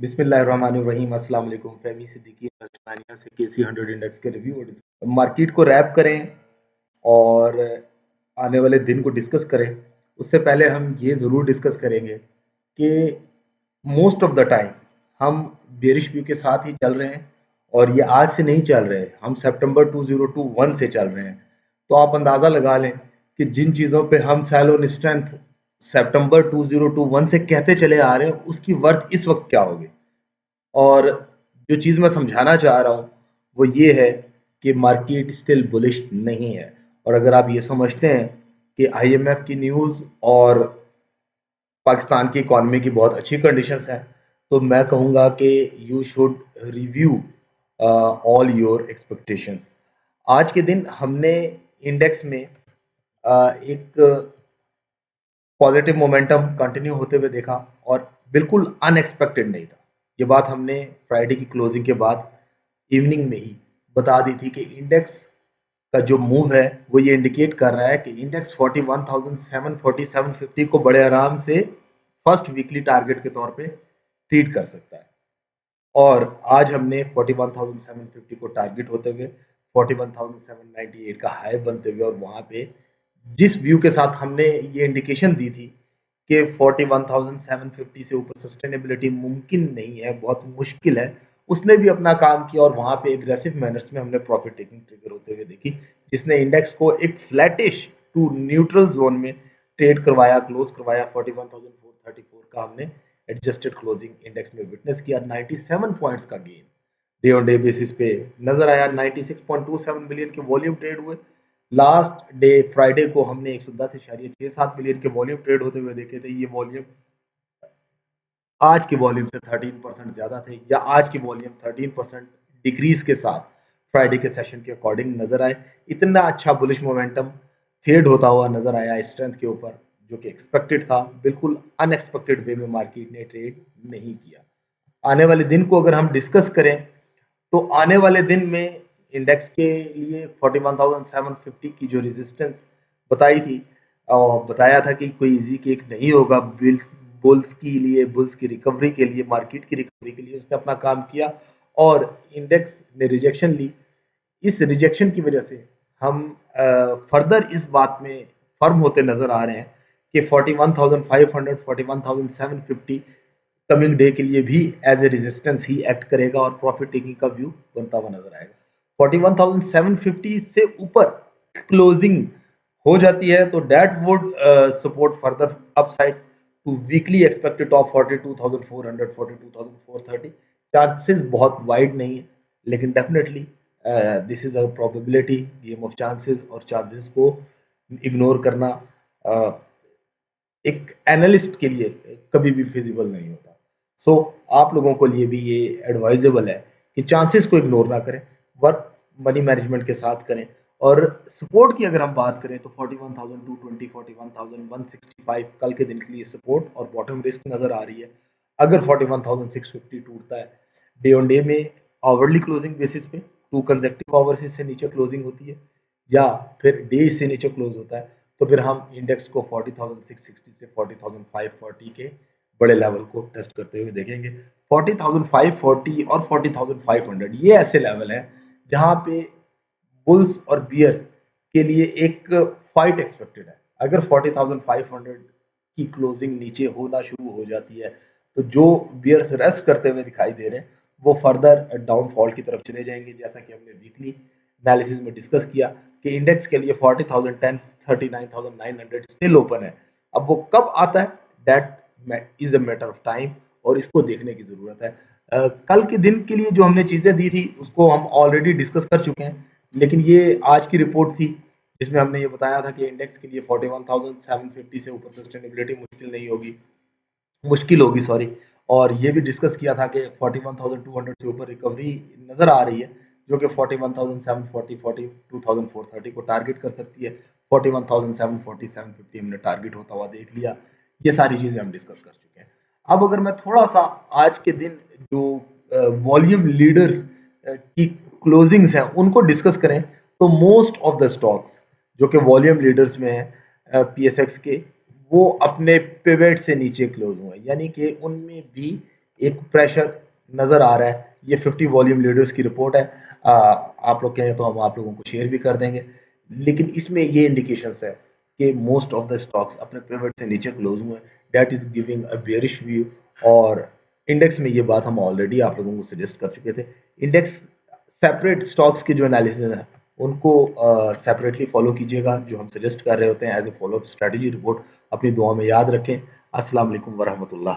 बिस्मिल्लाहिर्रहमानिर्रहीम। अस्सलाम वालेकुम। फहमी सिद्दीकी इन्वेस्टमेनिया से KC 100 इंडेक्स के रिव्यू और मार्केट को रैप करें और आने वाले दिन को डिस्कस करें। उससे पहले हम ये ज़रूर डिस्कस करेंगे कि मोस्ट ऑफ द टाइम हम बेरिश व्यू के साथ ही चल रहे हैं और ये आज से नहीं चल रहे हैं, हम सितंबर 2021 से चल रहे हैं। तो आप अंदाज़ा लगा लें कि जिन चीज़ों पे हम सेल ऑन स्ट्रेंथ सितंबर 2021 से कहते चले आ रहे हैं उसकी वर्थ इस वक्त क्या होगी। और जो चीज़ मैं समझाना चाह रहा हूँ वो ये है कि मार्केट स्टिल बुलिश नहीं है। और अगर आप ये समझते हैं कि IMF की न्यूज़ और पाकिस्तान की इकॉनमी की बहुत अच्छी कंडीशंस हैं, तो मैं कहूँगा कि you should review all your expectations. आज के दिन हमने इंडेक्स में एक पॉजिटिव मोमेंटम कंटिन्यू होते हुए देखा और बिल्कुल अनएक्सपेक्टेड नहीं था। ये बात हमने फ्राइडे की क्लोजिंग के बाद इवनिंग में ही बता दी थी कि इंडेक्स का जो मूव है वो ये इंडिकेट कर रहा है कि इंडेक्स 41,740 750 को बड़े आराम से फर्स्ट वीकली टारगेट के तौर पे ट्रीट कर सकता है। और आज हमने 41,750 को टारगेट होते हुए 41,798 का हाई बनते हुए और वहां पे जिस व्यू के साथ हमने ये इंडिकेशन दी थी कि 41,750 से ऊपर सस्टेनेबिलिटी मुमकिन नहीं है, बहुत मुश्किल है, उसने भी अपना काम किया और वहां पे एग्रेसिव मैनर्स में हमने प्रॉफिट टेकिंग ट्रिगर होते हुए देखी, जिसने इंडेक्स को एक फ्लैटिश टू न्यूट्रल जोन में ट्रेड करवाया, क्लोज करवाया। 41,434 का हमने एडजस्टेड क्लोजिंग इंडेक्स में विटनेस किया। 97 पॉइंट्स का gain day on day basis पे नजर आया। 96.27 बिलियन के वॉल्यूम ट्रेड हुए। लास्ट डे फ्राइडे को हमने 110.67 बिलियन के वॉल्यूम ट्रेड होते हुए देखे थे। ये वॉल्यूम आज के वॉल्यूम से 13% ज्यादा थे, या आज की वॉल्यूम 13% डिक्रीज के साथ फ्राइडे के सेशन के अकॉर्डिंग नजर आए। इतना अच्छा बुलिश मोमेंटम फेड होता हुआ नजर आया स्ट्रेंथ के ऊपर, जो कि एक्सपेक्टेड था। बिल्कुल अनएक्सपेक्टेड वे में मार्केट ने ट्रेड नहीं किया। आने वाले दिन को अगर हम डिस्कस करें तो आने वाले दिन में इंडेक्स के लिए 41,750 की जो रेजिस्टेंस बताई थी और बताया था कि कोई इजी केक नहीं होगा। बुल्स के लिए, बुल्स की रिकवरी के लिए, मार्केट की रिकवरी के लिए उसने अपना काम किया और इंडेक्स ने रिजेक्शन ली। इस रिजेक्शन की वजह से हम फर्दर इस बात में फर्म होते नजर आ रहे हैं कि 41,500 41,750 कमिंग डे के लिए भी एज ए रेजिस्टेंस ही एक्ट करेगा और प्रॉफिट टेकिंग का व्यू बनता हुआ नजर आएगा। 41,750 से ऊपर क्लोजिंग हो जाती है तो that would support further upside to weekly expected of 42,400 42,430। Chances बहुत वाइड नहीं है, लेकिन definitely this is a probability game of chances, और चांसेस को इग्नोर करना एक एनालिस्ट के लिए कभी भी फिजिबल नहीं होता। सो आप लोगों को लिए भी ये एडवाइजेबल है कि चांसेस को इग्नोर ना करें, वर्क मनी मैनेजमेंट के साथ करें। और सपोर्ट की अगर हम बात करें तो 41,220 41,165 कल के दिन के लिए सपोर्ट और बॉटम रिस्क नजर आ रही है। अगर 41,650 टूटता है डे ऑन डे में आवरली क्लोजिंग बेसिस पे, टू कंसेक्टिव आवर्स से नीचे क्लोजिंग होती है या फिर डे से नीचे क्लोज होता है, तो फिर हम इंडेक्स को 40,660 से 40,540 के बड़े लेवल को टेस्ट करते हुए देखेंगे। 40,540 और 40,500 ये ऐसे लेवल हैं जहां पे बुल्स और बियर्स के लिए एक फाइट एक्सपेक्टेड है। अगर 40,500 की क्लोजिंग नीचे होना शुरू हो जाती है तो जो बियर्स रेस्ट करते हुए दिखाई दे रहे हैं वो फर्दर डाउनफॉल की तरफ चले जाएंगे। जैसा कि हमने वीकली एनालिसिस में डिस्कस किया कि इंडेक्स के लिए 40,010 39,900 स्टिल ओपन है। अब वो कब आता है that is a matter of time और इसको देखने की जरूरत है। कल के दिन के लिए जो हमने चीजें दी थी उसको हम ऑलरेडी डिस्कस कर चुके हैं, लेकिन ये आज की रिपोर्ट थी जिसमें हमने ये बताया था कि इंडेक्स के लिए 41,750 से ऊपर सस्टेनेबिलिटी मुश्किल होगी सॉरी। और ये भी डिस्कस किया था कि 41,200 से ऊपर रिकवरी नजर आ रही है, जो कि 41,740 42,430 को टारगेट कर सकती है। 41,740 750 हमने टारगेट होता हुआ देख लिया। ये सारी चीजें हम डिस्कस कर चुके हैं। अब अगर मैं थोड़ा सा आज के दिन जो वॉल्यूम लीडर्स की क्लोजिंग्स हैं उनको डिस्कस करें तो मोस्ट ऑफ द स्टॉक्स जो कि वॉल्यूम लीडर्स में है PSX के, वो अपने पिवट से नीचे क्लोज हुए, यानी कि उनमें भी एक प्रेशर नज़र आ रहा है। ये 50 वॉल्यूम लीडर्स की रिपोर्ट है। आप लोग कहें तो हम आप लोगों को शेयर भी कर देंगे। लेकिन इसमें ये इंडिकेशंस है कि मोस्ट ऑफ द स्टॉक्स अपने पिवट से नीचे क्लोज हुए हैं। That is giving a bearish view. और इंडेक्स में ये बात हम ऑलरेडी आप लोगों को सजेस्ट कर चुके थे। इंडेक्स सेपरेट स्टॉक्स की जो एनालिसिस है उनको सेपरेटली फॉलो कीजिएगा, जो हम सजेस्ट कर रहे होते हैं as a follow up strategy report. अपनी दुआ में याद रखें। अस्सलाम वालेकुम वरहमतुल्लाह।